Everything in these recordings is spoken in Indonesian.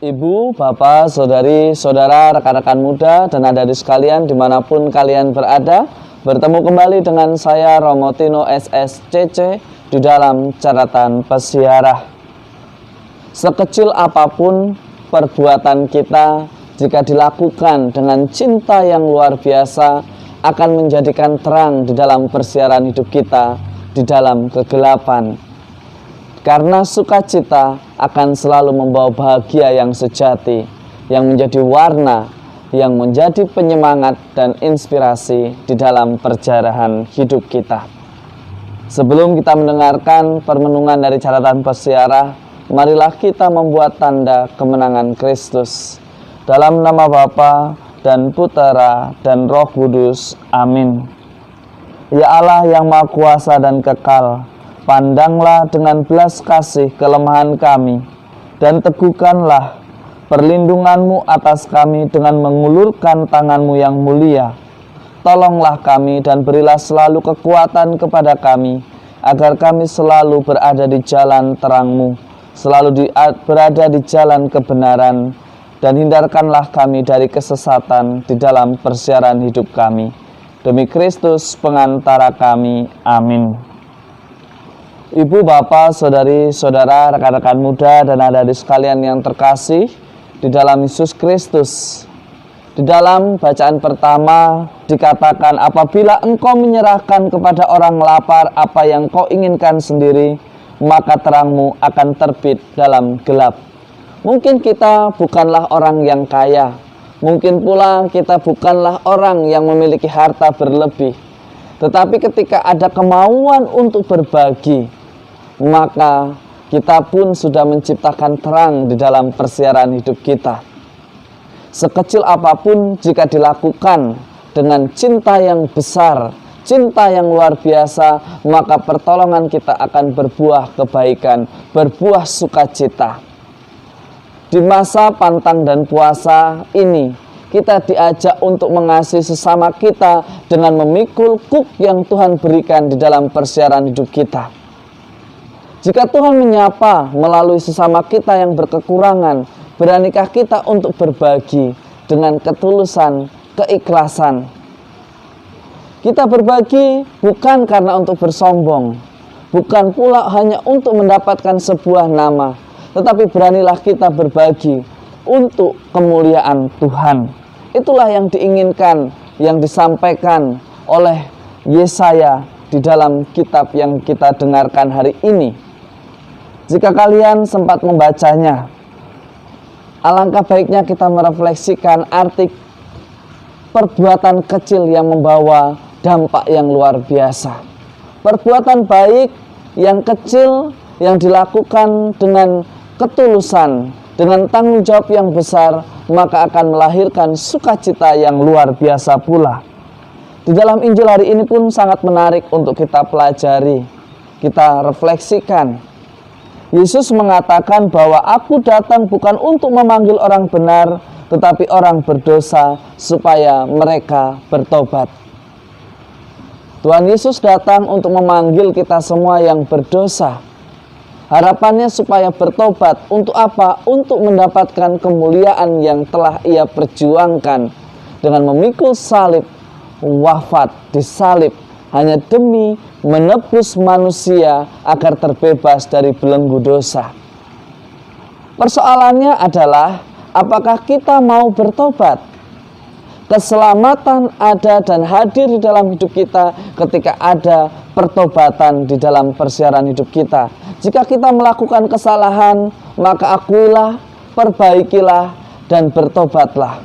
Ibu, Bapak, Saudari, Saudara, rekan-rekan muda, dan adik-adik sekalian dimanapun kalian berada, bertemu kembali dengan saya Romo Tino SSCC di dalam catatan peziarah. Sekecil apapun perbuatan kita, jika dilakukan dengan cinta yang luar biasa, akan menjadikan terang di dalam persiaran hidup kita, di dalam kegelapan. Karena sukacita akan selalu membawa bahagia yang sejati, yang menjadi warna, yang menjadi penyemangat dan inspirasi di dalam perjalanan hidup kita. Sebelum kita mendengarkan permenungan dari catatan peziarah, marilah kita membuat tanda kemenangan Kristus. Dalam nama Bapa dan Putera dan Roh Kudus. Amin. Ya Allah yang Maha Kuasa dan Kekal, pandanglah dengan belas kasih kelemahan kami, dan teguhkanlah perlindungan-Mu atas kami dengan mengulurkan tangan-Mu yang mulia. Tolonglah kami dan berilah selalu kekuatan kepada kami, agar kami selalu berada di jalan terang-Mu, selalu berada di jalan kebenaran, dan hindarkanlah kami dari kesesatan di dalam persiaran hidup kami. Demi Kristus pengantara kami. Amin. Ibu, Bapak, Saudari, Saudara, rekan-rekan muda, dan adik-adik sekalian yang terkasih di dalam Yesus Kristus. Di dalam bacaan pertama dikatakan, apabila engkau menyerahkan kepada orang lapar apa yang kau inginkan sendiri, maka terangmu akan terbit dalam gelap. Mungkin kita bukanlah orang yang kaya, mungkin pula kita bukanlah orang yang memiliki harta berlebih. Tetapi ketika ada kemauan untuk berbagi, maka kita pun sudah menciptakan terang di dalam persiaran hidup kita. Sekecil apapun jika dilakukan dengan cinta yang besar, cinta yang luar biasa, maka pertolongan kita akan berbuah kebaikan, berbuah sukacita. Di masa pantang dan puasa ini, kita diajak untuk mengasihi sesama kita dengan memikul kuk yang Tuhan berikan di dalam persiaran hidup kita. Jika Tuhan menyapa melalui sesama kita yang berkekurangan, beranikah kita untuk berbagi dengan ketulusan, keikhlasan? Kita berbagi bukan karena untuk bersombong, bukan pula hanya untuk mendapatkan sebuah nama, tetapi beranilah kita berbagi untuk kemuliaan Tuhan. Itulah yang diinginkan, yang disampaikan oleh Yesaya di dalam kitab yang kita dengarkan hari ini. Jika kalian sempat membacanya, alangkah baiknya kita merefleksikan arti perbuatan kecil yang membawa dampak yang luar biasa. Perbuatan baik yang kecil yang dilakukan dengan ketulusan, dengan tanggung jawab yang besar, maka akan melahirkan sukacita yang luar biasa pula. Di dalam Injil hari ini pun sangat menarik untuk kita pelajari, kita refleksikan. Yesus mengatakan bahwa aku datang bukan untuk memanggil orang benar, tetapi orang berdosa supaya mereka bertobat. Tuhan Yesus datang untuk memanggil kita semua yang berdosa. Harapannya supaya bertobat. Untuk apa? Untuk mendapatkan kemuliaan yang telah Ia perjuangkan dengan memikul salib, wafat di salib, hanya demi menebus manusia agar terbebas dari belenggu dosa. Persoalannya adalah, apakah kita mau bertobat? Keselamatan ada dan hadir di dalam hidup kita ketika ada pertobatan di dalam persiaran hidup kita. Jika kita melakukan kesalahan, maka akuilah, perbaikilah, dan bertobatlah.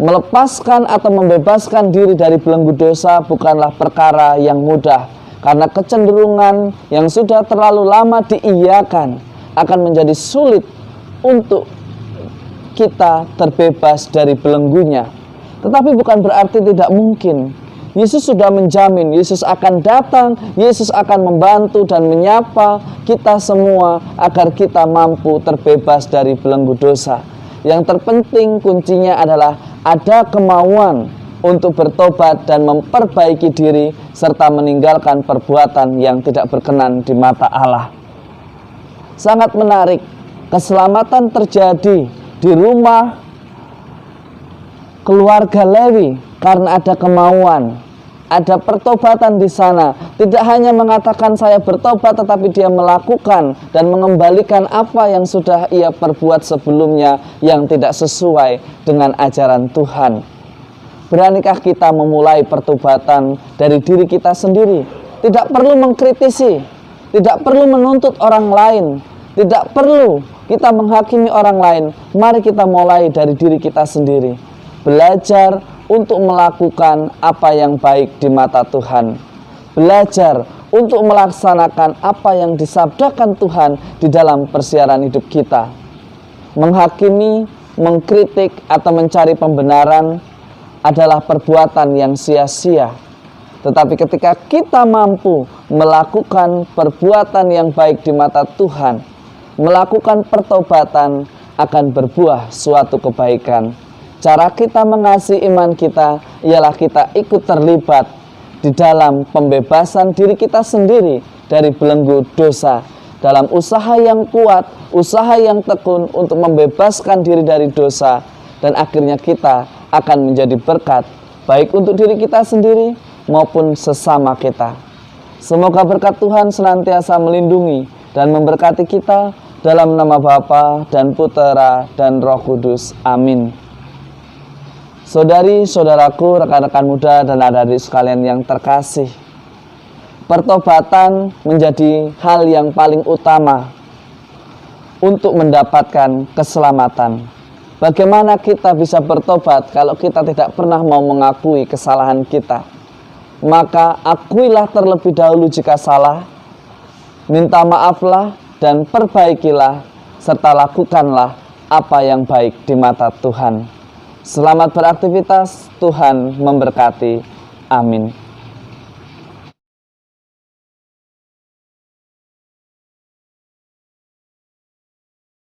Melepaskan atau membebaskan diri dari belenggu dosa bukanlah perkara yang mudah, karena kecenderungan yang sudah terlalu lama diiyakan akan menjadi sulit untuk kita terbebas dari belenggunya. Tetapi bukan berarti tidak mungkin. Yesus sudah menjamin, Yesus akan datang, Yesus akan membantu dan menyapa kita semua agar kita mampu terbebas dari belenggu dosa. Yang terpenting kuncinya adalah ada kemauan untuk bertobat dan memperbaiki diri serta meninggalkan perbuatan yang tidak berkenan di mata Allah. Sangat menarik Keselamatan terjadi di rumah keluarga Lewi karena ada kemauan, ada pertobatan di sana. Tidak hanya mengatakan saya bertobat, tetapi dia melakukan dan mengembalikan apa yang sudah ia perbuat sebelumnya yang tidak sesuai dengan ajaran Tuhan. Beranikah kita memulai pertobatan dari diri kita sendiri? Tidak perlu mengkritisi, tidak perlu menuntut orang lain, tidak perlu kita menghakimi orang lain. Mari kita mulai dari diri kita sendiri. Belajar untuk melakukan apa yang baik di mata Tuhan. Belajar untuk melaksanakan apa yang disabdakan Tuhan di dalam persiaran hidup kita. Menghakimi, mengkritik, atau mencari pembenaran adalah perbuatan yang sia-sia. Tetapi ketika kita mampu melakukan perbuatan yang baik di mata Tuhan, melakukan pertobatan, akan berbuah suatu kebaikan. Cara kita mengasihi iman kita ialah kita ikut terlibat di dalam pembebasan diri kita sendiri dari belenggu dosa, dalam usaha yang kuat, usaha yang tekun untuk membebaskan diri dari dosa, dan akhirnya kita akan menjadi berkat baik untuk diri kita sendiri maupun sesama kita. Semoga berkat Tuhan senantiasa melindungi dan memberkati kita dalam nama Bapa dan Putera dan Roh Kudus. Amin. Saudari-saudaraku, rekan-rekan muda dan adik-adik sekalian yang terkasih, pertobatan menjadi hal yang paling utama untuk mendapatkan keselamatan. Bagaimana kita bisa bertobat kalau kita tidak pernah mau mengakui kesalahan kita? Maka akuilah terlebih dahulu jika salah, minta maaflah dan perbaikilah, serta lakukanlah apa yang baik di mata Tuhan. Selamat beraktivitas, Tuhan memberkati. Amin.